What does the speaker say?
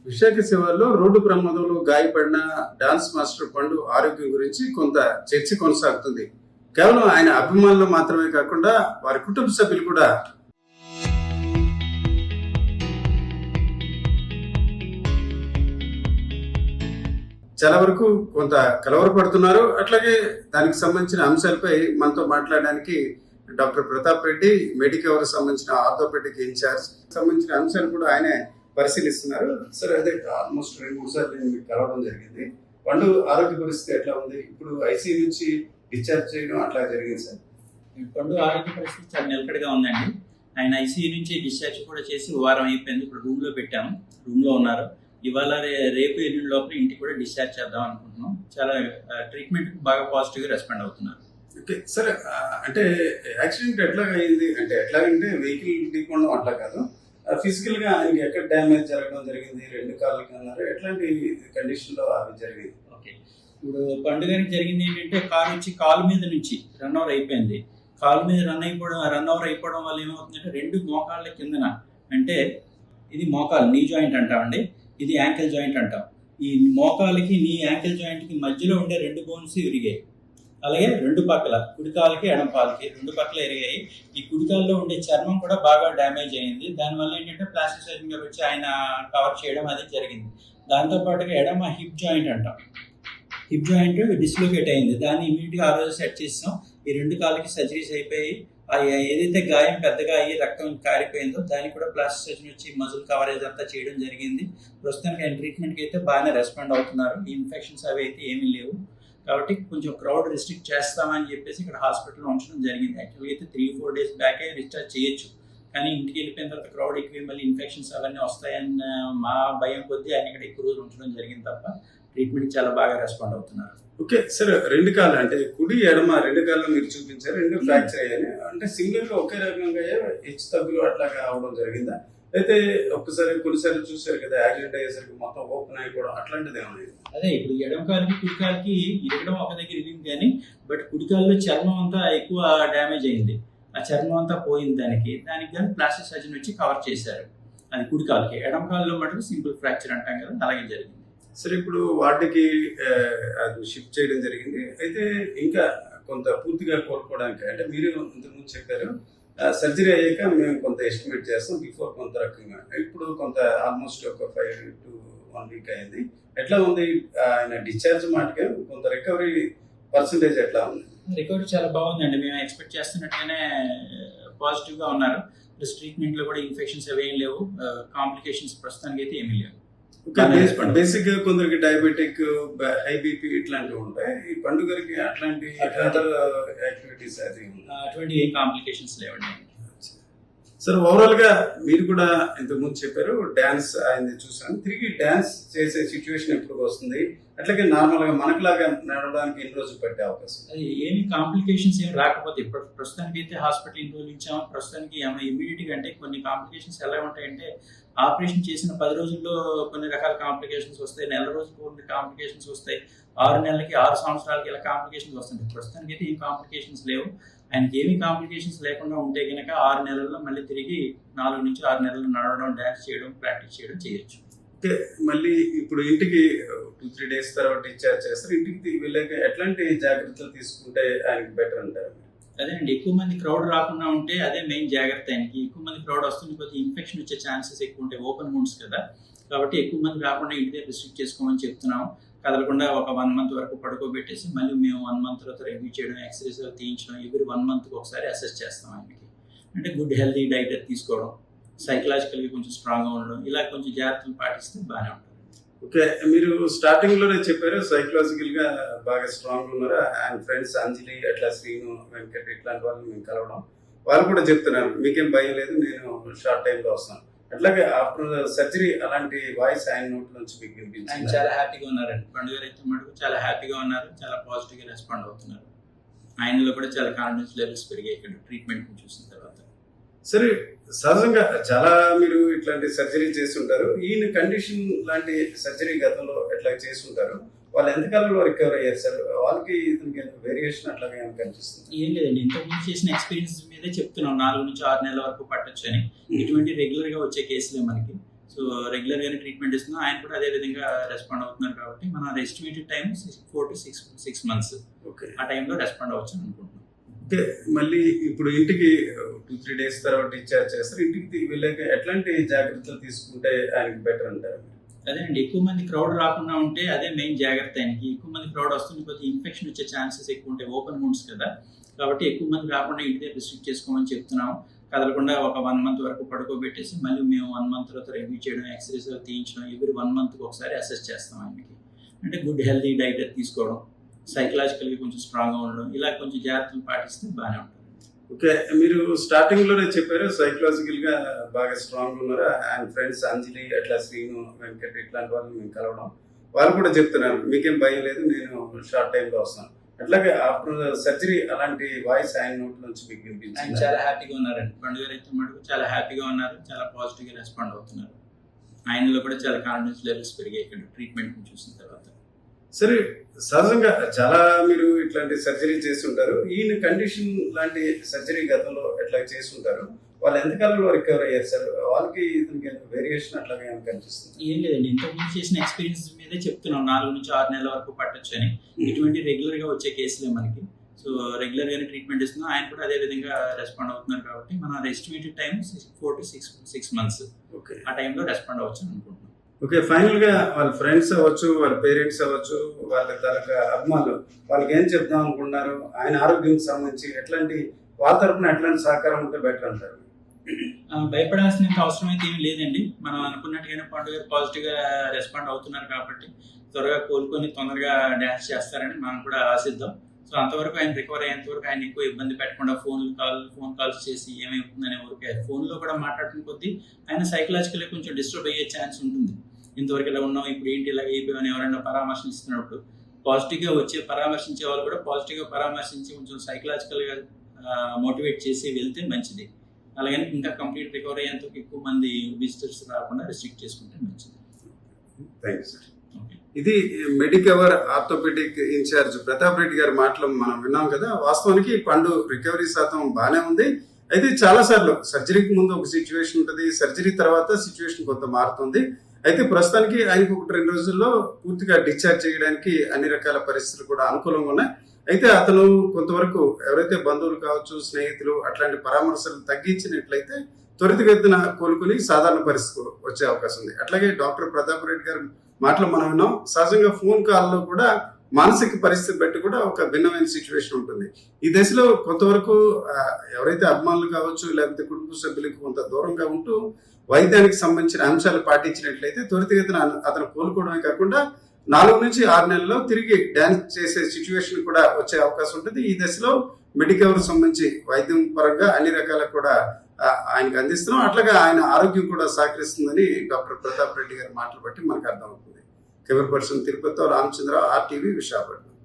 Visakha శివార్లో road ప్రమాదంలో గాయపడిన dance master పండు ఆరోగ్యం గురించి కొంత చర్చ కొనసాగుతుంది. కేవలం ఆయన అభిమానులు మాత్రమే కాకుండా వారి కుటుంబ సభ్యులు కూడా చాలా వరకు కొంత కలవరపడుతున్నారు. అట్లాగే దానికి సంబంధించిన అంశాలపై మనతో మాట్లాడడానికి డాక్టర్ ప్రతాప్ రెడ్డి, మెడికవర్ సంబంధించిన ఆర్థోపెడిక్ ఇన్ఛార్జ్, సంబంధించిన అంశాలు కూడా ఆయనే పరిశీలిస్తున్నారు. సార్, అదే ఆల్మోస్ట్ 2-3 సార్లు నేను మీకు కలవడం జరిగింది. పండు ఆరోగ్య పరిస్థితి ఎట్లా ఉంది? ఇప్పుడు ఐసీయూ నుంచి డిశ్చార్జ్ చేయడం అట్లా జరిగింది సార్? పండు ఆరోగ్య పరిస్థితి చాలా నిలకడగా ఉందండి. ఆయన ఐసీయూ నుంచి డిశ్చార్జ్ కూడా చేసి వారం అయిపోయింది. ఇప్పుడు రూమ్లో పెట్టాము, రూమ్లో ఉన్నారు. ఇవాళ రేపు ఎల్లుండి లోపల ఇంటికి కూడా డిశ్చార్జ్ చేద్దాం అనుకుంటున్నాం. చాలా ట్రీట్మెంట్ బాగా పాజిటివ్గా రెస్పాండ్ అవుతున్నారు. ఓకే సార్, అంటే యాక్సిడెంట్ ఎట్లా అయింది? అంటే ఎట్లాగంటే వెహికల్ ఢీకొనడం అట్లా కాదు, ఫిజికల్ గా ఆయనకి ఎక్కడ డ్యామేజ్ జరగడం జరిగింది? 2 కాళ్ళకి అన్నారు, ఎట్లాంటి కండిషన్ లో అవి జరిగింది? ఓకే, ఇప్పుడు పండుగకి జరిగింది ఏంటంటే కారు వచ్చి కాలు మీద నుంచి రన్ ఓవర్ అయిపోయింది. కాలు మీద రన్ ఓవర్ అయిపోవడం వల్ల ఏమవుతుందంటే 2 మోకాళ్ళ కిందన, అంటే ఇది మోకాలు నీ జాయింట్ అంటామండి, ఇది యాంకిల్ జాయింట్ అంటాం. ఈ మోకాలకి నీ యాంకిల్ జాయింట్కి మధ్యలో ఉండే 2 బోన్స్ విరిగాయి. అలాగే 2 పక్కల, కుడికాలకి ఎడంపాలకి 2 పక్కల ఎరిగాయి. ఈ కుడికాల్లో ఉండే చర్మం కూడా బాగా డ్యామేజ్ అయింది. దానివల్ల ఏంటంటే ప్లాస్టిక్ సర్జన్ గారు వచ్చి ఆయన కవర్ చేయడం అది జరిగింది. దాంతోపాటుగా ఎడమ హిప్ జాయింట్ అంటాం, హిప్ జాయింట్ డిస్లోకేట్ అయింది. దాన్ని ఇమీడియట్గా ఆ రోజు సెట్ చేస్తాం. ఈ 2 కాళ్ళకి సర్జరీస్ అయిపోయి ఏదైతే గాయం పెద్దగా అయ్యి రక్తం కారిపోయిందో దానికి కూడా ప్లాస్టిక్ సర్జన్ వచ్చి మజిల్ కవరేజ్ అంతా చేయడం జరిగింది. ప్రస్తుతానికి ఆయన ట్రీట్మెంట్కి అయితే బాగానే రెస్పాండ్ అవుతున్నారు. ఈ ఇన్ఫెక్షన్స్ అవి అయితే ఏమీ లేవు. కాబట్టి కొంచెం క్రౌడ్ రిస్ట్రిక్ట్ చేస్తామని చెప్పేసి ఇక్కడ హాస్పిటల్లో ఉంచడం జరిగింది. యాక్చువల్గా అయితే 3-4 డేస్ బ్యాకే డిశ్చార్జ్ చేయొచ్చు, కానీ ఇంటికి వెళ్ళిపోయిన తర్వాత క్రౌడ్ ఎక్కువ మళ్ళీ ఇన్ఫెక్షన్స్ అవన్నీ వస్తాయన్న మా భయం కొద్దీ ఆయన ఇక్కడ ఎక్కువ రోజులు ఉంచడం జరిగింది తప్ప ట్రీట్మెంట్ చాలా బాగా రెస్పాండ్ అవుతున్నారు. ఓకే సార్, 2 కాళ్ళు అంటే కుడి ఎడమ 2 కాళ్ళు మీరు చూపించారు, 2 ఫ్రాక్చర్ అయ్యాయి. అంటే సిమిలర్ గా ఒకే రకంగా హెచ్చు తగ్గులు అట్లాగా అవడం జరిగిందా? అయితే ఒక్కసారి కొన్నిసార్లు చూసారు కదా, యాక్సిడెంట్ అయ్యేసరికి మొత్తం ఓపెన్ అయిపోవడం అట్లాంటిది ఏమైనా? అదే ఇప్పుడు ఎడమ కాలికి కుడికాలకి ఇరగడం ఒక దగ్గర ఇరిగింది, కానీ బట్ కుడికాల్లో చర్మం అంతా ఎక్కువ డ్యామేజ్ అయింది. ఆ చర్మం అంతా పోయింది. దానికి కానీ ప్లాస్టిక్ సర్జన్ వచ్చి కవర్ చేశారు. అది కుడికాలకి. ఎడమ కాల్లో మటుకు సింపుల్ ఫ్రాక్చర్ అంటాం కదా, అలాగే జరిగింది. సరే, ఇప్పుడు వాటికి అది షిఫ్ట్ చేయడం జరిగింది. అయితే ఇంకా కొంత పూర్తిగా కోలుకోవడానికి, అంటే మీరు ఇంతకుముందు చెప్పారు సర్జరీ అయ్యాక మేము కొంత ఎస్టిమేట్ చేస్తాం, బిఫోర్ కొంత రకంగా. ఇప్పుడు కొంత ఆల్మోస్ట్ ఒక 5 to 1 వీక్ అయింది. ఎట్లా ఉంది ఆయన డిశ్చార్జ్ మాటగా? కొంత రికవరీ పర్సంటేజ్ ఎట్లా ఉంది? రికవరీ చాలా బాగుందండి. మేము ఎక్స్పెక్ట్ చేస్తున్నట్టుగానే పాజిటివ్గా ఉన్నారు. ప్లస్ ట్రీట్మెంట్లో కూడా ఇన్ఫెక్షన్స్ అవి ఏం లేవు, కాంప్లికేషన్స్ ప్రస్తుతానికి అయితే ఏమీ లేవు. బేసిక్ గా కొందరికి డయాబెటిక్, హై బీపీ ఇట్లాంటివి ఉంటాయి. ఈ పండుగకి అట్లాంటి యాక్టివిటీస్ అటువంటి ఏ కాంప్లికేషన్స్ లేవండి. సార్, ఓవరాల్ గా మీరు కూడా ఇంతకుముందు చెప్పారు డాన్స్ ఆయన చూసాను, తిరిగి డాన్స్ చేసే సిచ్యువేషన్ ఎప్పుడు వస్తుంది? అట్లాగే నార్మల్ గా మనకులాగా నడవడానికి ఎన్ని రోజులు పట్టే అవకాశం? ఏమి కాంప్లికేషన్స్ ఏమి రాకపోతే ఇప్పుడు ప్రస్తుతానికి అయితే హాస్పిటల్ ఇన్ని రోజులు ఇచ్చాము. ప్రస్తుతానికి ఇమీడియట్ గా అంటే కొన్ని కాంప్లికేషన్స్ ఎలా ఉంటాయంటే ఆపరేషన్ చేసిన 10 రోజుల్లో కొన్ని రకాల కాంప్లికేషన్స్ వస్తాయి, నెల రోజులకు కొన్ని కాంప్లికేషన్స్ వస్తాయి, 6 నెలలకి 6 సంవత్సరాలకి ఇలా కాంప్లికేషన్స్ వస్తాయి. ప్రస్తుతానికి అయితే ఏం కాంప్లికేషన్స్ లేవు. ఆయనకి ఏమి కాంప్లికేషన్స్ లేకుండా ఉంటే కనుక 6 నెలల్లో మళ్ళీ తిరిగి 4 నుంచి 6 నెలలు నడవడం, డాన్స్ చేయడం, ప్రాక్టీస్ చేయడం చేయొచ్చు. ఓకే, మళ్ళీ ఇప్పుడు ఇంటికి 2-3 డేస్ తర్వాత డిశ్చార్జ్ చేస్తారు. ఇంటికి వెళ్ళాక ఎట్లాంటి జాగ్రత్తలు తీసుకుంటే ఆయనకి బెటర్ అంటారు? అదే అండి, ఎక్కువ మంది క్రౌడ్ రాకుండా ఉంటే అదే మెయిన్ జాగ్రత్త. ఆయనకి ఎక్కువ మంది క్రౌడ్ వస్తుంది కొద్దిగా ఇన్ఫెక్షన్ వచ్చే ఛాన్సెస్ ఎక్కువ ఉంటాయి, ఓపెన్ వూండ్స్ కదా. కాబట్టి ఎక్కువ మంది రాకుండా ఇంటి దగ్గర రిస్ట్రిక్ట్ చేసుకోమని చెప్తున్నాం. కదలకుండా ఒక 1 month వరకు పడుకోబెట్టేసి మళ్ళీ మేము 1 month తర్వాత రివ్యూ చేయడం, ఎక్స్రేస్ తీయించడం, ఎవ్రీ 1 monthకి ఒకసారి అసెస్ చేస్తాం ఆయనకి. అంటే గుడ్ హెల్తీ డైట్ తీసుకోవడం, సైకలాజికల్గా కొంచెం స్ట్రాంగ్గా ఉండడం, ఇలా కొంచెం జాగ్రత్తలు పాటిస్తే బాగానే ఉంటుంది. ఓకే, మీరు స్టార్టింగ్ లోనే చెప్పారు సైకలాజికల్ గా బాగా స్ట్రాంగ్ ఉన్నారు. ఆయన ఫ్రెండ్స్ అంజలి, అట్లా శ్రీను, వెంకట్ ఇట్లాంటి వాళ్ళు మేము కలవడం, వాళ్ళు కూడా చెప్తున్నారు మీకేం భయం లేదు, నేను షార్ట్ టైం లో వస్తాను. అట్లాగే ఆఫ్టర్ సర్జరీ అలాంటి వాయిస్ ఆయన నోట్ నుంచి మీకు వినిపించింది? ఆయన చాలా హ్యాపీగా ఉన్నారండి. పండుగ అయితే మటుకు చాలా హ్యాపీగా ఉన్నారు, చాలా పాజిటివ్గా రెస్పాండ్ అవుతున్నారు. ఆయనలో కూడా చాలా కాన్ఫిడెన్స్ లెవెల్స్ పెరిగాయి ఇక్కడ ట్రీట్మెంట్ చూసిన తర్వాత. సరే, సహజంగా చాలా మీరు ఇట్లాంటి సర్జరీ చేసి ఉంటారు. ఈయన కండిషన్ లాంటి సర్జరీ గతంలో ఎట్లా చేసి ఉంటారు, వాళ్ళు ఎంతకాలంలో రికవర్ అయ్యారు సార్? వాళ్ళకి ఇతనికి వేరియేషన్ అట్లాగే కనిపిస్తుంది? ఏం లేదండి, ఇంతకుముందు చేసిన ఎక్స్పీరియన్స్ మీదే చెప్తున్నాం. 4 నుంచి 6 నెలల వరకు పట్టొచ్చు అని. ఇటువంటి రెగ్యులర్ గా వచ్చే కేసులే మనకి. సో సో రెగ్యులర్ గానే ట్రీట్మెంట్ ఇస్తున్నాం. ఆయన కూడా అదే విధంగా రెస్పాండ్ అవుతున్నారు కాబట్టి మన estimated time 4 to 6 months. Okay. ఆ టైంలో రెస్పాండ్ అవ్వచ్చు అనుకుంటున్నాం. ఓకే. మళ్ళీ ఇప్పుడు ఇంటికి 2-3 days తర్వాత డిశ్చార్జ్ చేస్తారు. ఇంటికి వెళ్ళాక ఎట్లాంటి జాగ్రత్తలు తీసుకుంటే ఆయనకి బెటర్ అంటారు? అదే అండి, ఎక్కువ మంది క్రౌడ్ రాకుండా ఉంటే అదే మెయిన్ జాగ్రత్త. ఆయనకి ఎక్కువ మంది క్రౌడ్ వస్తుంది, కొద్దిగా ఇన్ఫెక్షన్ వచ్చే ఛాన్సెస్ ఎక్కువ ఉంటాయి, ఓపెన్ వూండ్స్ కదా. కాబట్టి ఎక్కువ మంది రాకుండా ఇంటి దగ్గర రిస్ట్రిక్ట్ చేసుకోమని చెప్తున్నాం. కదలకుండా ఒక 1 month వరకు పడుకోబెట్టేసి మళ్ళీ మేము 1 month తర్వాత రివ్యూ చేయడం, ఎక్స్రేస్ తీయించడం, ఎవ్రీ 1 monthకి ఒకసారి అసెస్ చేస్తాం ఆయనకి. అంటే గుడ్ హెల్తీ డైట్ తీసుకోవడం, సైకలాజికల్గా కొంచెం స్ట్రాంగ్గా ఉండడం, ఇలా కొంచెం జాగ్రత్తలు పాటిస్తే బాగానే ఉంటుంది. ఓకే. మీరు స్టార్టింగ్ లోనే చెప్పారు సైకలాజికల్ గా బాగా స్ట్రాంగ్ ఉన్నారు. ఆయన ఫ్రెండ్స్ అంజలి అట్లా శ్రీను వెంకట్ ఇట్లాంటి వాళ్ళు మేము కలవడం, వాళ్ళు కూడా చెప్తున్నారు మీకేం భయం లేదు, నేను షార్ట్ టైం లో వస్తాను. అట్లాగే ఆఫ్టర్ సర్జరీ అలాంటి వాయిస్ ఆయన నోట్ నుంచి మీకు ఆయన వినిపించింది? చాలా హ్యాపీగా ఉన్నారండి. పండుగ అయితే మటుకు చాలా హ్యాపీగా ఉన్నారు, చాలా పాజిటివ్గా రెస్పాండ్ అవుతున్నారు. ఆయనలో కూడా చాలా కాన్ఫిడెన్స్ లెవెల్స్ పెరిగాయి ఇక్కడ ట్రీట్మెంట్ చూసిన తర్వాత. సరే, సహజంగా చాలా మీరు ఇట్లాంటి సర్జరీ చేస్తుంటారు. ఈయన కండిషన్ లాంటి సర్జరీ గతంలో ఎట్లా చేస్తుంటారు, వాళ్ళు ఎంతకాలంలో రికవర్ అయ్యారు సార్? వాళ్ళకి ఇతనికి వేరియేషన్ అట్లాగే ఏమైనా కనిపిస్తుంది? ఏం లేదండి, ఇంతకుముందు చేసిన ఎక్స్పీరియన్స్ మీదే చెప్తున్నాం. 4 నుంచి 6 నెలల వరకు పట్టొచ్చు అని. ఇటువంటి రెగ్యులర్ గా వచ్చే కేసులే మనకి. సో రెగ్యులర్ గానే ట్రీట్మెంట్ ఇస్తున్నాం. ఆయన కూడా అదే విధంగా రెస్పాండ్ అవుతున్నారు కాబట్టి మన estimated time 4 to 6 months. Okay. ఆ టైంలో రెస్పాండ్ అవ్వచ్చు అనుకుంటున్నాం. ఓకే. ఫైనల్ గా వాళ్ళ ఫ్రెండ్స్ అవ్వచ్చు, వాళ్ళ పేరెంట్స్ అవ్వచ్చు, వాళ్ళ తరగ అభిమానులు వాళ్ళకి ఏం చెప్దాం అనుకుంటున్నారు? ఆయన ఆరోగ్యం సంబంధించి ఎట్లాంటి వాళ్ళ తరపున ఎట్లాంటి సహకారం ఉంటే బెటర్ అంటారు? భయపడాల్సిన అవసరం అయితే ఏమి లేదండి. మనం అనుకున్నట్టుగానే పండుగ పాజిటివ్ గా రెస్పాండ్ అవుతున్నారు కాబట్టి త్వరగా కోలుకొని తొందరగా డాన్స్ చేస్తారని మనం కూడా ఆశిద్దాం. సో అంతవరకు ఆయన రికవర్ అయ్యేంత వరకు ఆయన ఎక్కువ ఇబ్బంది పెట్టకుండా ఫోన్ కాల్స్ చేసి ఏమైతుందనే ఊరికే ఫోన్లో కూడా మాట్లాడుతున్న కొద్దీ ఆయన సైకలాజికల్ కొంచెం డిస్టర్బ్ అయ్యే ఛాన్స్ ఉంటుంది. ఇంతవరకు ఇలా ఉన్నాం, ఇప్పుడు ఏంటి ఇలా అయిపోయామని ఎవరైనా పరామర్శిస్తున్నప్పుడు పాజిటివ్గా వచ్చే పరామర్శించే వాళ్ళు కూడా పాజిటివ్గా పరామర్శించి కొంచెం సైకలాజికల్గా మోటివేట్ చేసి వెళ్తే మంచిది. అలాగని ఇంకా కంప్లీట్ రికవర్ అయ్యేంత ఎక్కువ మంది విజిటర్స్ రాకుండా రెస్ట్రిక్ట్ చేసుకుంటే మంచిది. Thank you sir. ఓకే. ఇది Medicover orthopaedic incharge Pratap Reddy గారి మాటలు మనం విన్నాం కదా. వాస్తవానికి పండు రికవరీ శాతం బాగానే ఉంది. అయితే చాలా సార్లు సర్జరీకి ముందు ఒక సిచ్యువేషన్ ఉంటుంది, సర్జరీ తర్వాత సిచ్యువేషన్ కొంత మారుతుంది. అయితే ప్రస్తుతానికి ఆయనకు 1-2 రోజుల్లో పూర్తిగా డిశ్చార్జ్ చేయడానికి అన్ని రకాల పరిస్థితులు కూడా అనుకూలంగా ఉన్నాయి. అయితే అతను కొంతవరకు ఎవరైతే బంధువులు కావచ్చు, స్నేహితులు అట్లాంటి పరామర్శలు తగ్గించినట్లయితే త్వరితగతిన కోలుకుని సాధారణ పరిస్థితి వచ్చే అవకాశం ఉంది. అట్లాగే డాక్టర్ ప్రతాప్ రెడ్డి గారి మాటలు మనం విన్నాం. సహజంగా ఫోన్ కాల్లో కూడా మానసిక పరిస్థితి బట్టి కూడా ఒక భిన్నమైన సిచ్యువేషన్ ఉంటుంది. ఈ దశలో కొంతవరకు ఎవరైతే అభిమానులు కావచ్చు, లేకపోతే కుటుంబ సభ్యులకు కొంత దూరంగా ఉంటూ వైద్యానికి సంబంధించిన అంశాలు పాటించినట్లయితే త్వరితగతిన అతను కోలుకోవడమే కాకుండా 4 నుంచి 6 నెలల్లో తిరిగి డాన్స్ చేసే సిచ్యువేషన్ కూడా వచ్చే అవకాశం ఉంటుంది. ఈ దశలో మెడికవర్ సంబంధించి వైద్యం పరంగా అన్ని రకాల కూడా ఆయనకు అందిస్తున్నాం. అట్లాగా ఆయన ఆరోగ్యం కూడా సహకరిస్తుందని డాక్టర్ ప్రతాప్ రెడ్డి గారి మాటలు బట్టి మనకు అర్థమవుతుంది. కెమెరా పర్సన్ తిరుపతితో రామచంద్ర, RTV, విశాఖపట్నం.